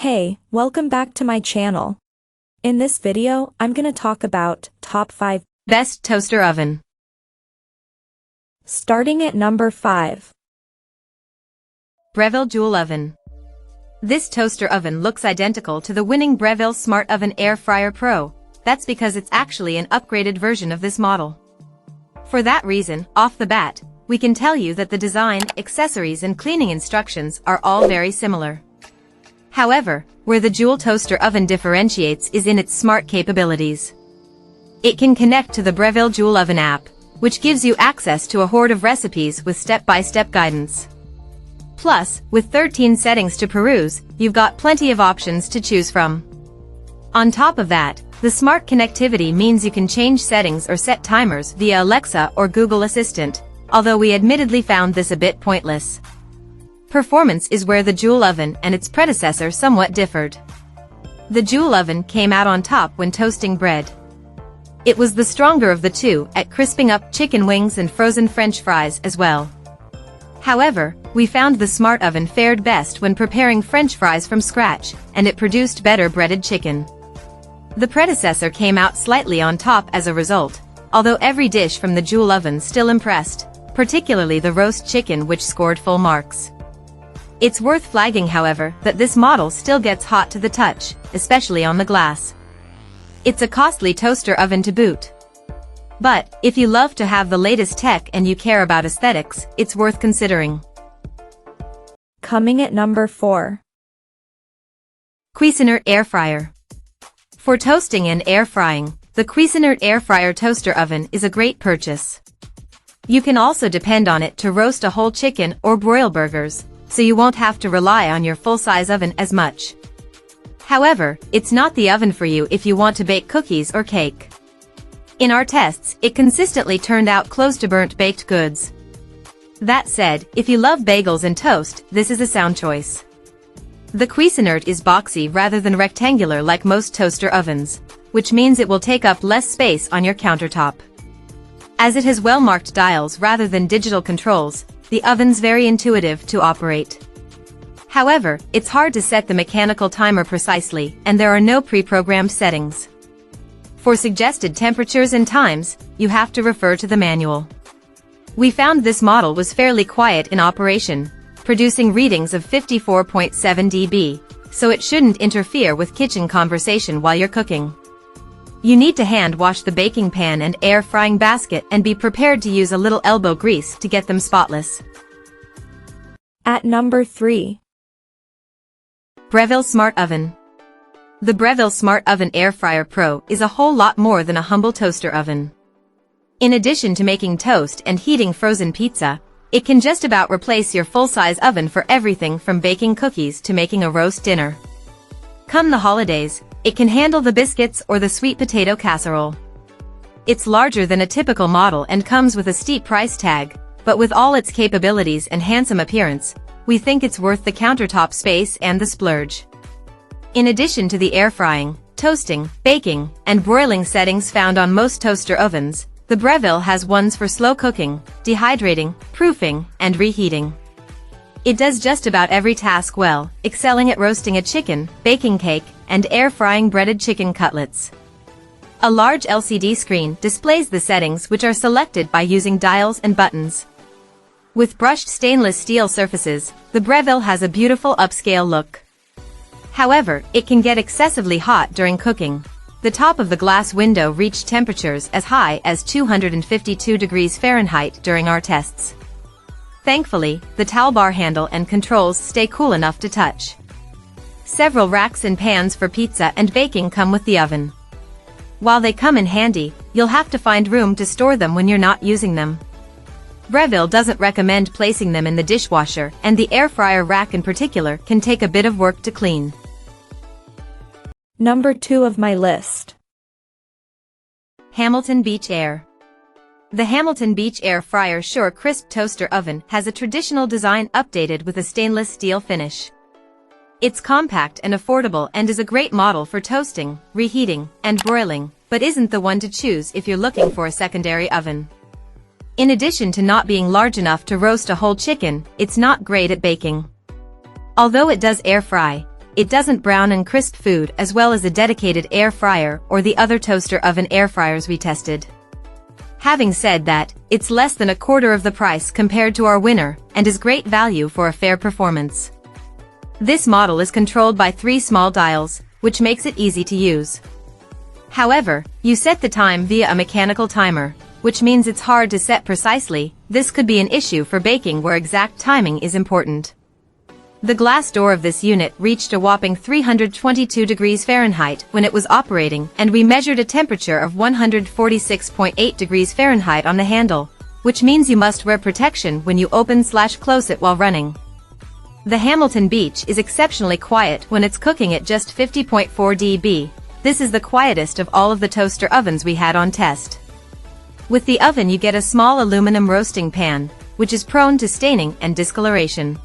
Hey, welcome back to my channel. In this video, I'm gonna talk about top 5 best toaster oven. Starting at number 5. Breville Joule Oven. This toaster oven looks identical to the winning Breville Smart Oven Air Fryer Pro. That's because it's actually an upgraded version of this model. For that reason, off the bat, we can tell you that the design, accessories and cleaning instructions are all very similar. However, where the Joule toaster oven differentiates is in its smart capabilities. It can connect to the Breville Joule Oven app, which gives you access to a horde of recipes with step-by-step guidance. Plus, with 13 settings to peruse, you've got plenty of options to choose from. On top of that, the smart connectivity means you can change settings or set timers via Alexa or Google Assistant, although we admittedly found this a bit pointless. Performance is where the Joule oven and its predecessor somewhat differed. The Joule oven came out on top when toasting bread. It was the stronger of the two at crisping up chicken wings and frozen French fries as well. However, we found the Smart Oven fared best when preparing French fries from scratch, and it produced better breaded chicken. The predecessor came out slightly on top as a result, although every dish from the Joule oven still impressed, particularly the roast chicken, which scored full marks. It's worth flagging, however, that this model still gets hot to the touch, especially on the glass. It's a costly toaster oven to boot. But, if you love to have the latest tech and you care about aesthetics, it's worth considering. Coming at number 4. Cuisinart Air Fryer. For toasting and air frying, the Cuisinart Air Fryer toaster oven is a great purchase. You can also depend on it to roast a whole chicken or broil burgers, so you won't have to rely on your full-size oven as much. However, it's not the oven for you if you want to bake cookies or cake. In our tests, it consistently turned out close to burnt baked goods. That said, if you love bagels and toast, this is a sound choice. The Cuisinart is boxy rather than rectangular like most toaster ovens, which means it will take up less space on your countertop. As it has well-marked dials rather than digital controls, the oven's very intuitive to operate. However, it's hard to set the mechanical timer precisely, and there are no pre-programmed settings. For suggested temperatures and times, you have to refer to the manual. We found this model was fairly quiet in operation, producing readings of 54.7 dB, so it shouldn't interfere with kitchen conversation while you're cooking. You need to hand wash the baking pan and air frying basket and be prepared to use a little elbow grease to get them spotless. At number 3. Breville Smart Oven. The Breville Smart Oven Air Fryer Pro is a whole lot more than a humble toaster oven. In addition to making toast and heating frozen pizza, it can just about replace your full-size oven for everything from baking cookies to making a roast dinner. Come the holidays, it can handle the biscuits or the sweet potato casserole. It's larger than a typical model and comes with a steep price tag, but with all its capabilities and handsome appearance, we think it's worth the countertop space and the splurge. In addition to the air frying, toasting, baking, and broiling settings found on most toaster ovens, the Breville has ones for slow cooking, dehydrating, proofing, and reheating. It does just about every task well, excelling at roasting a chicken, baking cake, and air frying breaded chicken cutlets. A large LCD screen displays the settings, which are selected by using dials and buttons. With brushed stainless steel surfaces, the Breville has a beautiful upscale look. However, it can get excessively hot during cooking. The top of the glass window reached temperatures as high as 252 degrees Fahrenheit during our tests. Thankfully, the towel bar handle and controls stay cool enough to touch. Several racks and pans for pizza and baking come with the oven. While they come in handy, you'll have to find room to store them when you're not using them. Breville doesn't recommend placing them in the dishwasher, and the air fryer rack in particular can take a bit of work to clean. Number 2 of my list. Hamilton Beach Air. The Hamilton Beach Air Fryer Sure Crisp Toaster Oven has a traditional design updated with a stainless steel finish. It's compact and affordable and is a great model for toasting, reheating, and broiling, but isn't the one to choose if you're looking for a secondary oven. In addition to not being large enough to roast a whole chicken, it's not great at baking. Although it does air fry, it doesn't brown and crisp food as well as a dedicated air fryer or the other toaster oven air fryers we tested. Having said that, it's less than a quarter of the price compared to our winner and is great value for a fair performance. This model is controlled by 3 small dials, which makes it easy to use. However, you set the time via a mechanical timer, which means it's hard to set precisely. This could be an issue for baking where exact timing is important. The glass door of this unit reached a whopping 322 degrees Fahrenheit when it was operating, and we measured a temperature of 146.8 degrees Fahrenheit on the handle, which means you must wear protection when you open/close it while running. The Hamilton Beach is exceptionally quiet when it's cooking at just 50.4 dB. This is the quietest of all of the toaster ovens we had on test. With the oven you get a small aluminum roasting pan, which is prone to staining and discoloration.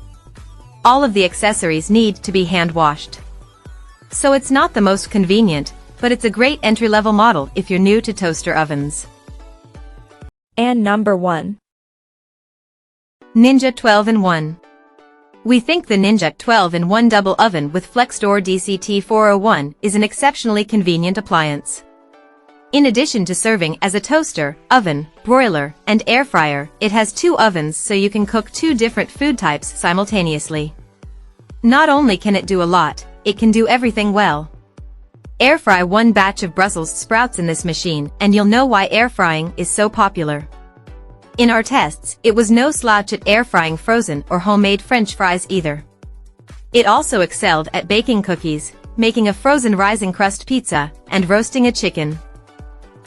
All of the accessories need to be hand-washed. So it's not the most convenient, but it's a great entry-level model if you're new to toaster ovens. And number 1. Ninja 12-in-1. We think the Ninja 12-in-1 double oven with FlexDoor DCT401 is an exceptionally convenient appliance. In addition to serving as a toaster, oven, broiler, and air fryer, it has 2 ovens so you can cook 2 different food types simultaneously. Not only can it do a lot, it can do everything well. Air fry 1 batch of Brussels sprouts in this machine and you'll know why air frying is so popular. In our tests, it was no slouch at air frying frozen or homemade French fries either. It also excelled at baking cookies, making a frozen rising crust pizza, and roasting a chicken.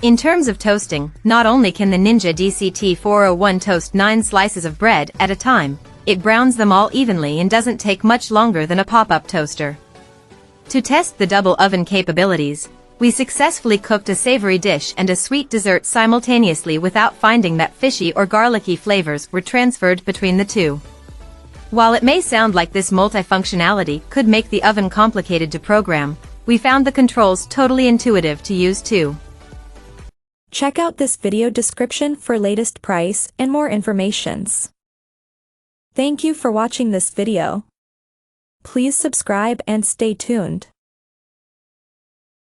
In terms of toasting, not only can the Ninja DCT401 toast 9 slices of bread at a time, it browns them all evenly and doesn't take much longer than a pop-up toaster. To test the double oven capabilities, we successfully cooked a savory dish and a sweet dessert simultaneously without finding that fishy or garlicky flavors were transferred between the two. While it may sound like this multifunctionality could make the oven complicated to program, we found the controls totally intuitive to use too. Check out this video description for latest price and more informations. Thank you for watching this video. Please subscribe and stay tuned.